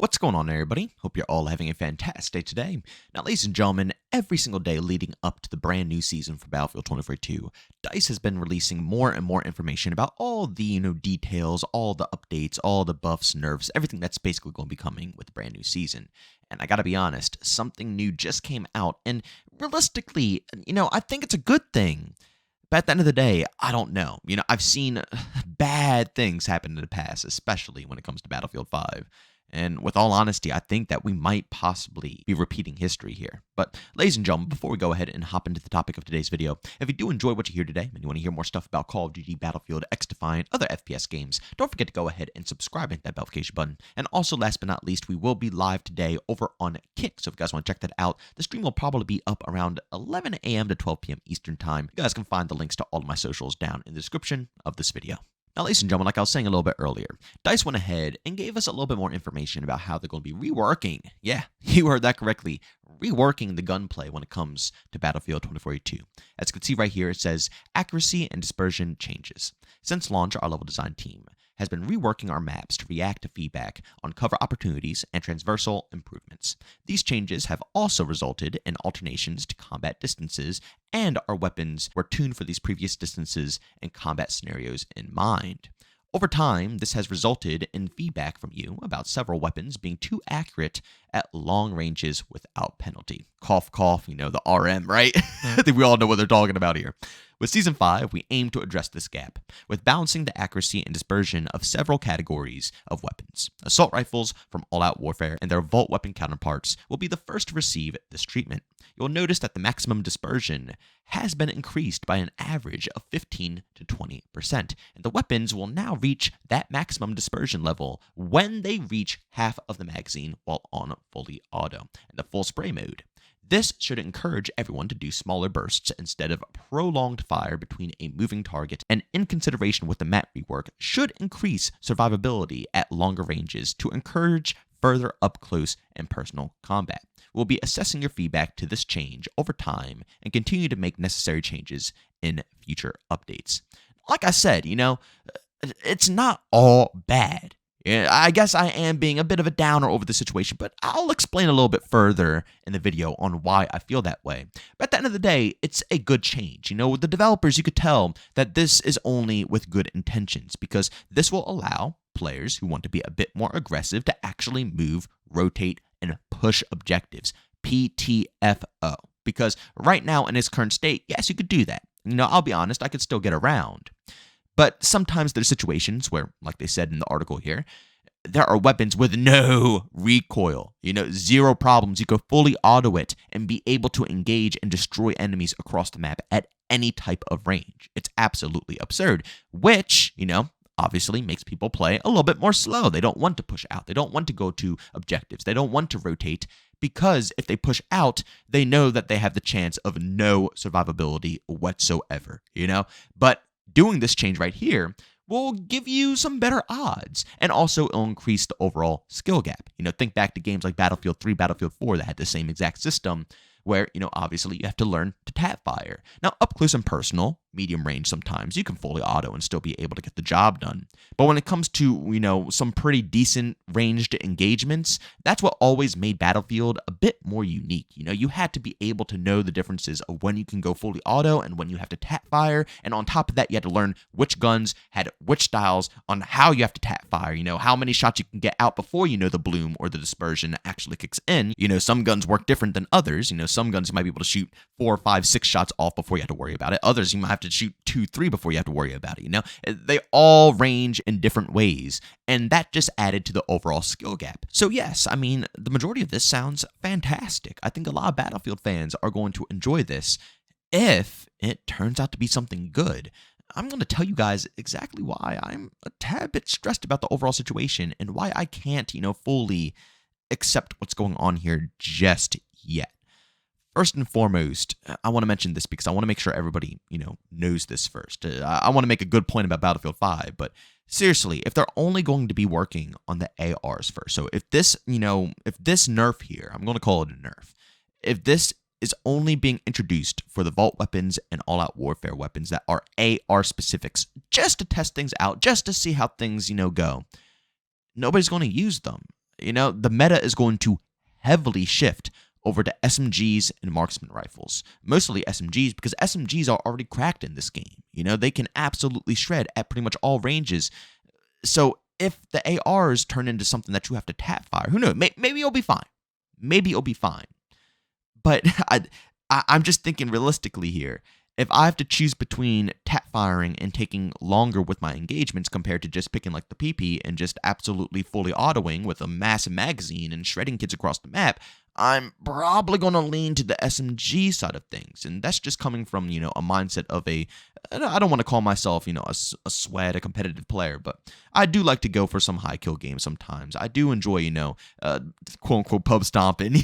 What's going on, everybody? Hope you're all having a fantastic day today. Now, ladies and gentlemen, every single day leading up to the brand new season for Battlefield 2042, DICE has been releasing more and more information about all the details, all the updates, all the buffs, nerfs, everything that's basically going to be coming with the brand new season. And I gotta be honest, something new just came out, and realistically, I think it's a good thing. But at the end of the day, I don't know. I've seen bad things happen in the past, especially when it comes to Battlefield 5. And with all honesty, I think that we might possibly be repeating history here. But ladies and gentlemen, before we go ahead and hop into the topic of today's video, if you do enjoy what you hear today and you want to hear more stuff about Call of Duty, Battlefield, X-Defiant, other FPS games, don't forget to go ahead and subscribe and hit that notification button. And also, last but not least, we will be live today over on Kick. So if you guys want to check that out, the stream will probably be up around 11 a.m. to 12 p.m. Eastern Time. You guys can find the links to all of my socials down in the description of this video. Now, ladies and gentlemen, like I was saying a little bit earlier, DICE went ahead and gave us a little bit more information about how they're going to be reworking, yeah, you heard that correctly, reworking the gunplay when it comes to Battlefield 2042. As you can see right here, it says, accuracy and dispersion changes. Since launch, our level design team has been reworking our maps to react to feedback on cover opportunities and transversal improvements. These changes have also resulted in alternations to combat distances, and our weapons were tuned for these previous distances and combat scenarios in mind. Over time, this has resulted in feedback from you about several weapons being too accurate at long ranges without penalty. Cough, cough, the RM, right? I think we all know what they're talking about here. With Season 5, we aim to address this gap with balancing the accuracy and dispersion of several categories of weapons. Assault rifles from All Out Warfare and their Vault weapon counterparts will be the first to receive this treatment. You'll notice that the maximum dispersion has been increased by an average of 15 to 20%, and the weapons will now reach that maximum dispersion level when they reach half of the magazine while on fully auto and the full spray mode. This should encourage everyone to do smaller bursts instead of prolonged fire between a moving target, and in consideration with the map rework, should increase survivability at longer ranges to encourage further up-close and personal combat. We'll be assessing your feedback to this change over time and continue to make necessary changes in future updates. Like I said, it's not all bad. I guess I am being a bit of a downer over the situation, but I'll explain a little bit further in the video on why I feel that way. But at the end of the day, it's a good change. With the developers, you could tell that this is only with good intentions, because this will allow players who want to be a bit more aggressive to actually move, rotate, and push objectives. PTFO. Because right now in its current state, yes, you could do that. I'll be honest, I could still get around. But sometimes there's situations where, like they said in the article here, there are weapons with no recoil. Zero problems. You could fully auto it and be able to engage and destroy enemies across the map at any type of range. It's absolutely absurd, which, obviously makes people play a little bit more slow. They don't want to push out. They don't want to go to objectives. They don't want to rotate, because if they push out, they know that they have the chance of no survivability whatsoever, But doing this change right here will give you some better odds, and also it'll increase the overall skill gap. Think back to games like Battlefield 3, Battlefield 4 that had the same exact system where, obviously you have to learn to tap fire. Now, up close and personal, medium range sometimes, you can fully auto and still be able to get the job done. But when it comes to, some pretty decent ranged engagements, that's what always made Battlefield a bit more unique. You had to be able to know the differences of when you can go fully auto and when you have to tap fire. And on top of that, you had to learn which guns had which styles on how you have to tap fire, how many shots you can get out before the bloom or the dispersion actually kicks in. Some guns work different than others. Some guns you might be able to shoot 4, 5, 6 shots off before you have to worry about it. Others you might have to shoot 2, 3 before you have to worry about it. They all range in different ways, and that just added to the overall skill gap. So yes, the majority of this sounds fantastic. I think a lot of Battlefield fans are going to enjoy this if it turns out to be something good. I'm going to tell you guys exactly why I'm a tad bit stressed about the overall situation and why I can't, fully accept what's going on here just yet. First and foremost, I want to mention this because I want to make sure everybody, knows this first. I want to make a good point about Battlefield 5, but seriously, if they're only going to be working on the ARs first, so if this nerf here, I'm going to call it a nerf, if this is only being introduced for the Vault weapons and All Out Warfare weapons that are AR specifics, just to test things out, just to see how things, go, nobody's going to use them. the meta is going to heavily shift over to SMGs and marksman rifles. Mostly SMGs, because SMGs are already cracked in this game. They can absolutely shred at pretty much all ranges. So if the ARs turn into something that you have to tap fire, who knows? Maybe it'll be fine. Maybe it'll be fine. But I'm just thinking realistically here. If I have to choose between tap firing and taking longer with my engagements compared to just picking like the PP and just absolutely fully autoing with a massive magazine and shredding kids across the map, I'm probably going to lean to the SMG side of things. And that's just coming from, a mindset of I don't want to call myself, a sweat, a competitive player, but I do like to go for some high kill games sometimes. I do enjoy, quote unquote pub stomping.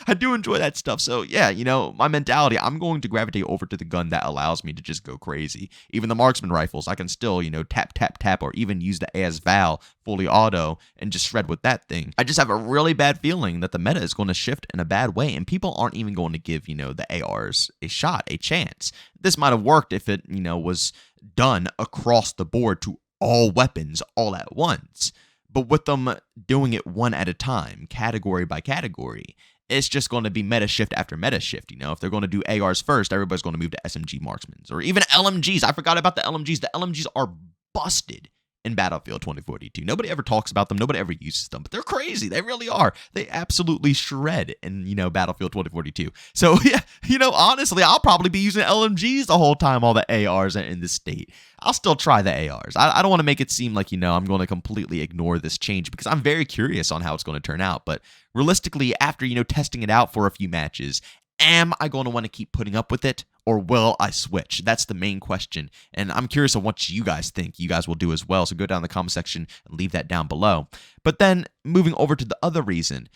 I do enjoy that stuff. So yeah, my mentality, I'm going to gravitate over to the gun that allows me to just go crazy. Even the marksman rifles, I can still, tap, tap, tap, or even use the AS Val fully auto and just shred with that thing. I just have a really bad feeling that the meta is going to shift in a bad way, and people aren't even going to give, the ARs a shot, a chance. This might have worked if it, was done across the board to all weapons all at once. But with them doing it one at a time, category by category, it's just going to be meta shift after meta shift. If they're going to do ARs first, everybody's going to move to SMG marksmans or even LMGs. I forgot about the LMGs. The LMGs are busted in Battlefield 2042. Nobody ever talks about them. Nobody ever uses them, but they're crazy. They really are. They absolutely shred in, Battlefield 2042. So yeah, honestly, I'll probably be using LMGs the whole time all the ARs are in this state. I'll still try the ARs. I don't want to make it seem like, I'm going to completely ignore this change because I'm very curious on how it's going to turn out. But realistically, after, testing it out for a few matches, am I going to want to keep putting up with it? Or will I switch? That's the main question. And I'm curious on what you guys think you guys will do as well. So go down in the comment section and leave that down below. But then moving over to the other reason,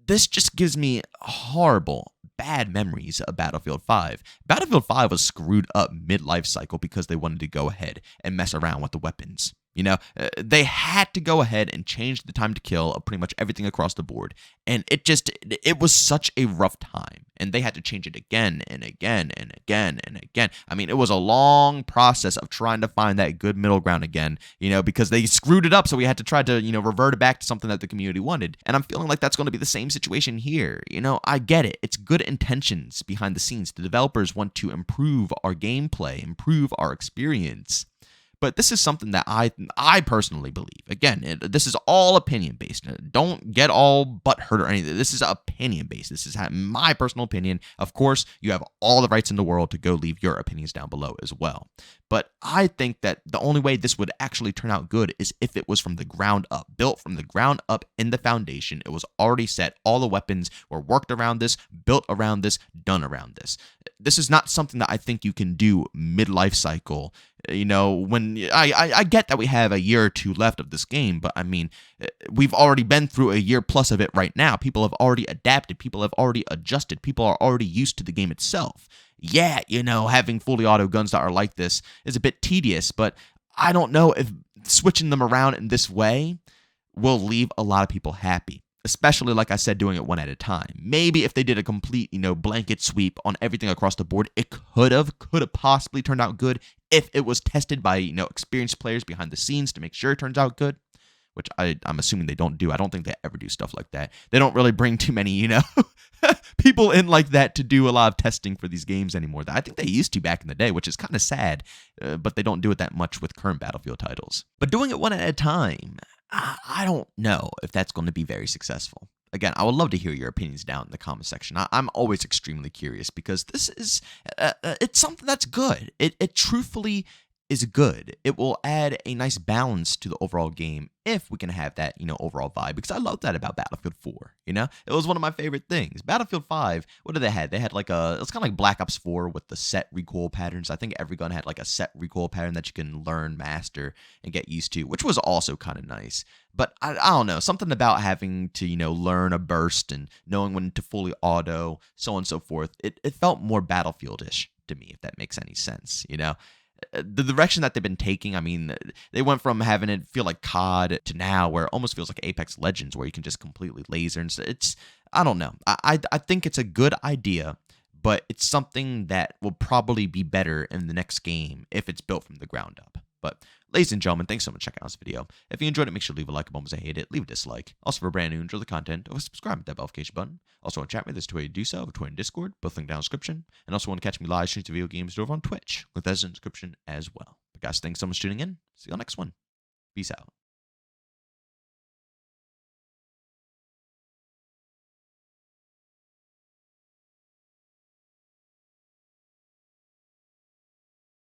this just gives me horrible, bad memories of Battlefield 5. Battlefield 5 was screwed up mid-life cycle because they wanted to go ahead and mess around with the weapons. They had to go ahead and change the time to kill of pretty much everything across the board. And it was such a rough time. And they had to change it again and again and again and again. I mean, it was a long process of trying to find that good middle ground again, because they screwed it up. So we had to try to, revert it back to something that the community wanted. And I'm feeling like that's going to be the same situation here. I get it. It's good intentions behind the scenes. The developers want to improve our gameplay, improve our experience. But this is something that I personally believe. Again, this is all opinion-based. Don't get all butthurt or anything. This is opinion-based. This is my personal opinion. Of course, you have all the rights in the world to go leave your opinions down below as well. But I think that the only way this would actually turn out good is if it was from the ground up, built from the ground up in the foundation. It was already set. All the weapons were worked around this, built around this, done around this. This is not something that I think you can do mid-life cycle. When I get that we have a year or two left of this game, but I mean, we've already been through a year plus of it right now. People have already adapted. People have already adjusted. People are already used to the game itself. Yeah, having fully auto guns that are like this is a bit tedious, but I don't know if switching them around in this way will leave a lot of people happy. Especially, like I said, doing it one at a time. Maybe if they did a complete, blanket sweep on everything across the board, it could have possibly turned out good if it was tested by, experienced players behind the scenes to make sure it turns out good, which I'm assuming they don't do. I don't think they ever do stuff like that. They don't really bring too many, people in like that to do a lot of testing for these games anymore. I think they used to back in the day, which is kind of sad, but they don't do it that much with current Battlefield titles. But doing it one at a time, I don't know if that's going to be very successful. Again, I would love to hear your opinions down in the comment section. I'm always extremely curious because this is, it's something that's good. It truthfully is good. It will add a nice balance to the overall game if we can have that, overall vibe. Because I love that about Battlefield 4, It was one of my favorite things. Battlefield 5, what did they have? They had like it's kind of like Black Ops 4 with the set recoil patterns. I think every gun had like a set recoil pattern that you can learn, master, and get used to, which was also kind of nice. But I don't know, something about having to, learn a burst and knowing when to fully auto, so on and so forth. It felt more Battlefield-ish to me, if that makes any sense, The direction that they've been taking, I mean, they went from having it feel like COD to now where it almost feels like Apex Legends where you can just completely laser and it's, I don't know. I think it's a good idea, but it's something that will probably be better in the next game if it's built from the ground up. But, ladies and gentlemen, thanks so much for checking out this video. If you enjoyed it, make sure to leave a like if you hate it, leave a dislike. Also, for brand new, enjoy the content, or subscribe with that notification button. Also, want to chat with me, there's two ways to do so, over Twitter and Discord, both linked down in the description. And also want to catch me live streams of video games over on Twitch, link that's in the description as well. But guys, thanks so much for tuning in. See you on the next one. Peace out.